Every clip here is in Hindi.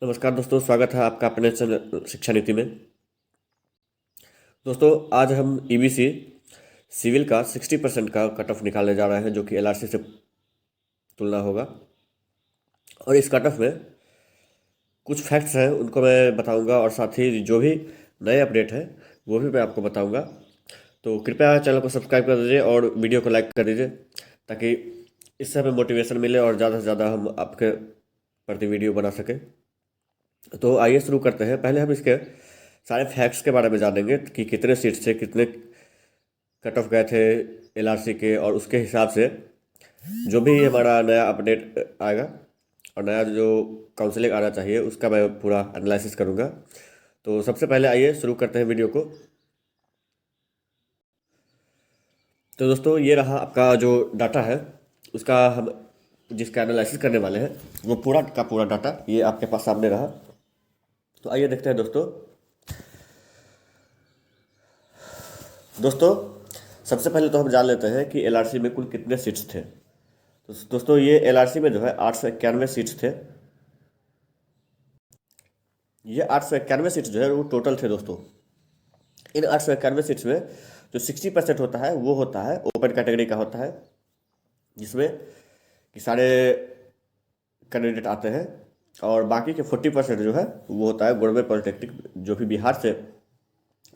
नमस्कार दोस्तों, स्वागत है आपका अपने चैनल शिक्षा नीति में। दोस्तों, आज हम ईबीसी सिविल का 60% का कट ऑफ निकालने जा रहे हैं, जो कि एलआरसी से तुलना होगा। और इस कट ऑफ में कुछ फैक्ट्स हैं, उनको मैं बताऊंगा, और साथ ही जो भी नए अपडेट है वो भी मैं आपको बताऊंगा। तो कृपया चैनल को सब्सक्राइब कर दीजिए और वीडियो को लाइक कर दीजिए, ताकि इससे हमें मोटिवेशन मिले और ज़्यादा से ज़्यादा हम आपके प्रति वीडियो बना सकें। तो आइए शुरू करते हैं। पहले हम इसके सारे फैक्ट्स के बारे में जानेंगे कि कितने सीट्स थे, कितने कट ऑफ गए थे एलआरसी के, और उसके हिसाब से जो भी हमारा नया अपडेट आएगा और नया जो काउंसलिंग आना चाहिए उसका मैं पूरा एनालिसिस करूँगा। तो सबसे पहले आइए शुरू करते हैं वीडियो को। तो दोस्तों, ये रहा आपका जो डाटा है, उसका हम जिसका एनालिसिस करने वाले हैं वो पूरा का पूरा डाटा ये आपके पास सामने रहा। तो आइए देखते हैं दोस्तों। दोस्तों, सबसे पहले तो हम जान लेते हैं कि एलआरसी में कुल कितने सीट्स थे। तो दोस्तों, ये एलआरसी में जो है 891 सीट्स थे। ये 891 सीट्स जो है वो टोटल थे दोस्तों। इन 891 सीट्स में जो 60% होता है वो होता है ओपन कैटेगरी का होता है, जिसमें कि सारे कैंडिडेट आते हैं, और बाकी के 40% जो है वो होता है गवर्नमेंट पॉलिटेक्निक, जो भी बिहार से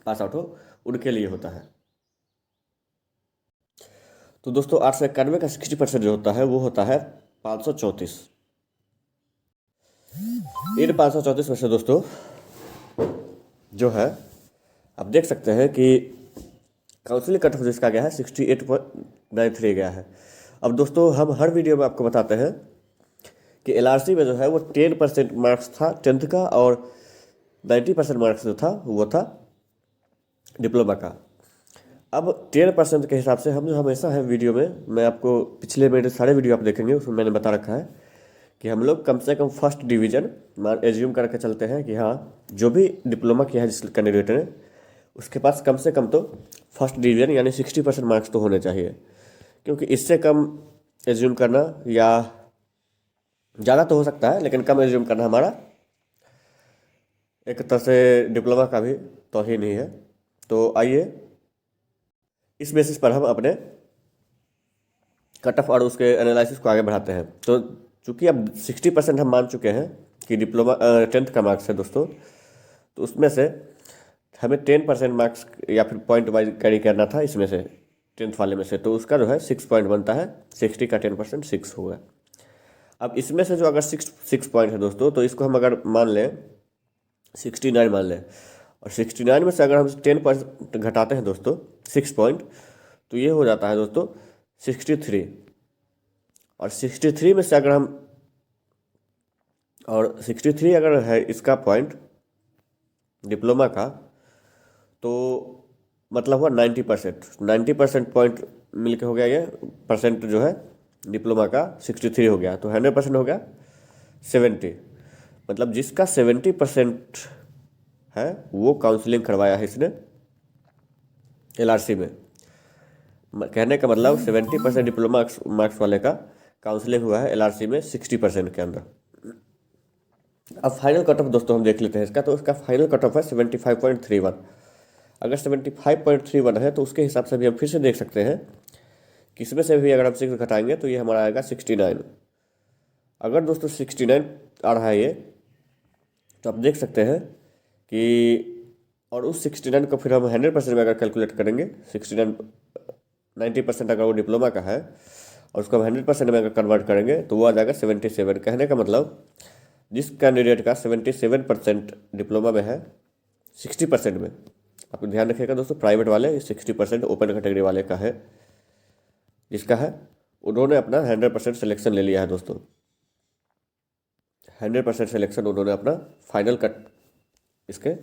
पास आउट हो उनके लिए होता है। तो दोस्तों, 891 का 60% जो होता है वो होता है 534। इन 534 में से दोस्तों जो है आप देख सकते हैं कि काउंसिलिंग कट ऑफ जिसका गया है 68.93 गया है। अब दोस्तों, हम हर वीडियो में आपको बताते हैं कि एलआरसी में जो है वो 10% मार्क्स था 10th का, और 90% मार्क्स जो था वो था डिप्लोमा का। अब 10% के हिसाब से हम जो हमेशा है वीडियो में, मैं आपको पिछले मेरे सारे वीडियो आप देखेंगे उसमें मैंने बता रखा है कि हम लोग कम से कम फर्स्ट डिवीज़न एज्यूम करके चलते हैं कि हाँ, जो भी डिप्लोमा किया है जिस कैंडिडेट ने, उसके पास कम से कम तो फर्स्ट डिवीज़न यानी 60% मार्क्स तो होने चाहिए। क्योंकि इससे कम एज्यूम करना, या ज़्यादा तो हो सकता है लेकिन कम एज्यूम करना हमारा एक तरह से डिप्लोमा का भी तौहीन ही है। तो आइए इस बेसिस पर हम अपने कट ऑफ और उसके एनालिसिस को आगे बढ़ाते हैं। तो चूँकि अब 60% हम मान चुके हैं कि डिप्लोमा 10th का मार्क्स है दोस्तों, तो उसमें से हमें 10% मार्क्स या फिर पॉइंट वाइज कैरी करना था इसमें से 10th वाले में से। तो उसका जो है 6 पॉइंट बनता है, 60 का 10% 6 होगा। अब इसमें से जो अगर 6 पॉइंट है दोस्तों, तो इसको हम अगर मान लें 69 मान लें, और 69 में से अगर हम 10% घटाते हैं दोस्तों 6 पॉइंट, तो ये हो जाता है दोस्तों 63। और 63 में से अगर हम, और 63 अगर है इसका पॉइंट डिप्लोमा का, तो मतलब हुआ 90%। 90% पॉइंट मिल के हो गया, ये परसेंट जो है डिप्लोमा का 63 हो गया, तो 100% हो गया 70। मतलब जिसका 70% है वो काउंसलिंग करवाया है इसने एलआरसी में। कहने का मतलब 70% डिप्लोमा मार्क्स वाले का काउंसलिंग हुआ है एलआरसी में 60% के अंदर। अब फाइनल कट ऑफ दोस्तों हम देख लेते हैं इसका। तो इसका फाइनल कट ऑफ है 75.31। अगर 75.31 है तो उसके हिसाब से भी हम फिर से देख सकते हैं कि इसमें से भी अगर हम 6 घटाएंगे तो ये हमारा आएगा 69। अगर दोस्तों 69 आ रहा है ये, तो आप देख सकते हैं कि, और उस 69 को फिर हम 100% में अगर कैलकुलेट करेंगे, 69 90% अगर वो डिप्लोमा का है और उसको हम 100% में अगर कन्वर्ट करेंगे तो वो आ जाएगा 77। कहने का मतलब जिस कैंडिडेट का 77% डिप्लोमा में है 60% में, आप ध्यान रखिएगा दोस्तों, प्राइवेट वाले 60% ओपन कैटेगरी वाले का है, जिसका है उन्होंने अपना 100% सिलेक्शन ले लिया है दोस्तों। 100% सिलेक्शन उन्होंने अपना फाइनल कट, इसके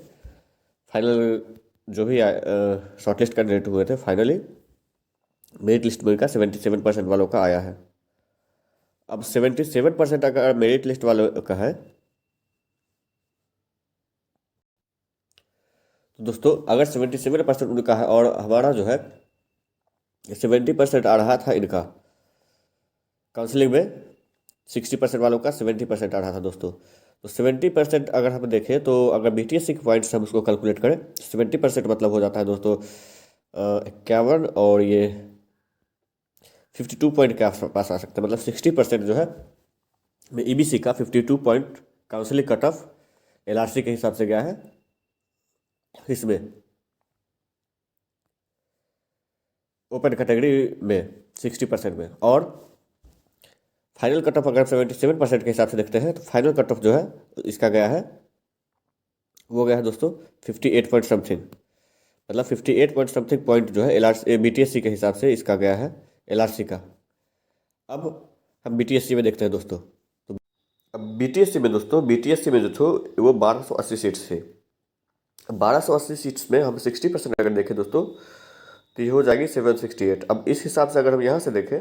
फाइनल जो भी शॉर्टलिस्ट कैंडिडेट हुए थे, फाइनली मेरिट लिस्ट में इनका 77% वालों का आया है। अब 77% अगर मेरिट लिस्ट वालों का है, तो दोस्तों अगर 77% उनका है और हमारा जो है 70% आ रहा था इनका काउंसलिंग में, 60% वालों का 70% आ रहा था दोस्तों, तो 70% अगर हम देखें तो अगर BTSC के पॉइंट्स हम उसको कैलकुलेट करें 70% मतलब हो जाता है दोस्तों 51, और ये 52 पॉइंट के आसपास आ सकते हैं। मतलब 60% जो है EBC का 52 point counselling cut off LRC के हिसाब से गया है इसमें ओपन कैटेगरी में 60% में। और फाइनल कट ऑफ अगर 77% के हिसाब से देखते हैं तो फाइनल कट ऑफ जो है इसका गया है, वो गया है दोस्तों 58 पॉइंट समथिंग। मतलब 58 पॉइंट समथिंग पॉइंट जो है LRC BTSC के हिसाब से इसका गया है LRC का। अब हम BTSC में देखते हैं दोस्तों। तो अब BTSC में दोस्तों, BTSC में जो थो वो 1280 सीट्स थे। 1280 सीट्स में हम 60% अगर देखें दोस्तों तो ये हो जाएगी 768। अब इस हिसाब से अगर हम यहाँ से देखें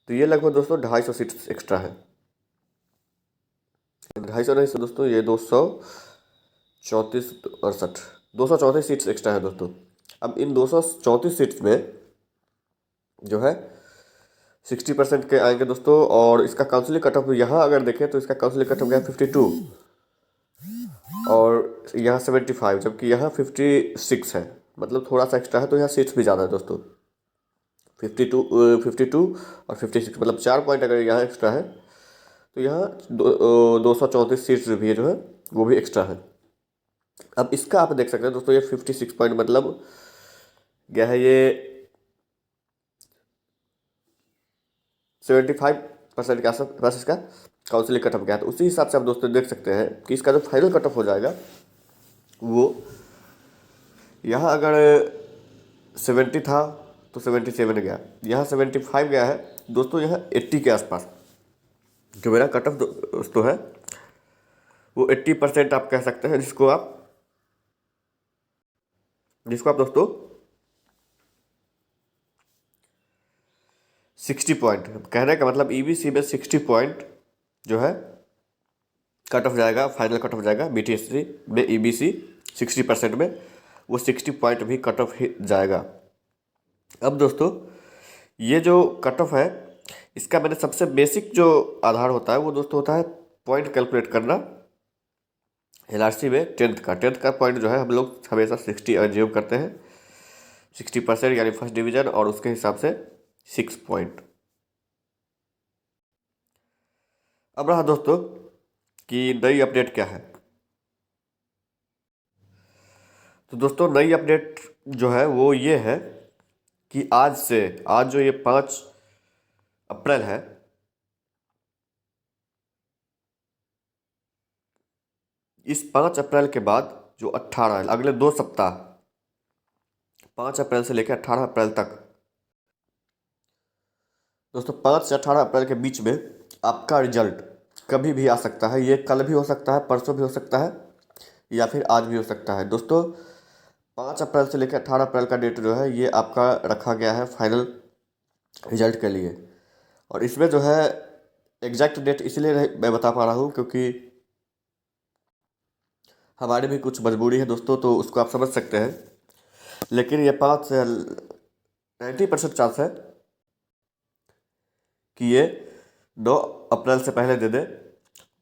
तो ये लगभग दोस्तों 250 सीट्स एक्स्ट्रा है। 250 नहीं से दोस्तों, ये 234 सीट्स एक्स्ट्रा है दोस्तों। अब इन 234 सीट्स में जो है 60% के आएंगे दोस्तों। और इसका काउंसिलिंग कट ऑफ यहाँ अगर देखें तो इसका काउंसिलिंग कट ऑफ गया 52 और यहाँ 75, जबकि यहाँ 56 है। मतलब थोड़ा सा एक्स्ट्रा है, तो यहाँ सीट्स भी ज़्यादा है दोस्तों। 52 और 56, मतलब 4 पॉइंट अगर यहाँ एक्स्ट्रा है तो यहाँ 234 सीट्स भी जो है वो भी एक्स्ट्रा है। अब इसका आप देख सकते हैं दोस्तों, ये 56 पॉइंट मतलब गया है ये 75% के आसपास इसका काउंसिलिंग कट ऑफ गया। तो उसी हिसाब से आप दोस्तों देख सकते हैं कि इसका जो फाइनल कट ऑफ हो जाएगा वो यहाँ अगर 70 था तो 77 गया, यहाँ 75 गया है दोस्तों, यहाँ 80 के आसपास जो मेरा कट ऑफ दोस्तों है वो 80% आप कह सकते हैं, जिसको आप दोस्तों 60 पॉइंट कहने का मतलब EBC में 60 पॉइंट जो है कट ऑफ जाएगा, फाइनल कट ऑफ जाएगा। BTSC में EBC 60% में वो 60 पॉइंट भी कट ऑफ जाएगा। अब दोस्तों ये जो कट ऑफ है इसका मैंने सबसे बेसिक जो आधार होता है वो दोस्तों होता है पॉइंट कैलकुलेट करना। LRC में 10th का पॉइंट जो है हम लोग हमेशा 60 अज्यूम करते हैं, 60% यानी फर्स्ट डिवीजन, और उसके हिसाब से 6 पॉइंट। अब रहा दोस्तों कि नई अपडेट क्या है। तो दोस्तों नई अपडेट जो है वो ये है कि आज जो ये 5 अप्रैल है, इस 5 अप्रैल के बाद जो 18 अगले 2 सप्ताह 5 अप्रैल से लेकर 18 अप्रैल तक दोस्तों 5 से 18 अप्रैल के बीच में आपका रिजल्ट कभी भी आ सकता है। ये कल भी हो सकता है, परसों भी हो सकता है, या फिर आज भी हो सकता है दोस्तों। 5 अप्रैल से लेकर 18 अप्रैल का डेट जो है ये आपका रखा गया है फाइनल रिजल्ट के लिए। और इसमें जो है एग्जैक्ट डेट इसलिए मैं बता पा रहा हूँ क्योंकि हमारे भी कुछ मजबूरी है दोस्तों, तो उसको आप समझ सकते हैं। लेकिन ये 5 से 90% चांस है कि ये 9 अप्रैल से पहले दे दे,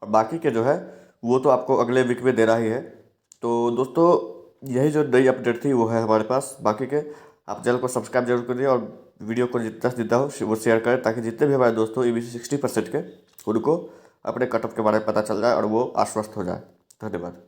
और बाकी के जो है वो तो आपको अगले वीक में देना ही है। तो दोस्तों यही जो नई अपडेट थी वो है हमारे पास। बाकी के आप चैनल को सब्सक्राइब जरूर करिए और वीडियो को जितना से जितना हो वो शेयर करें, ताकि जितने भी हमारे दोस्तों EBC 60% के उनको अपने कट ऑफ के बारे में पता चल जाए और वो आश्वस्त हो जाए। धन्यवाद।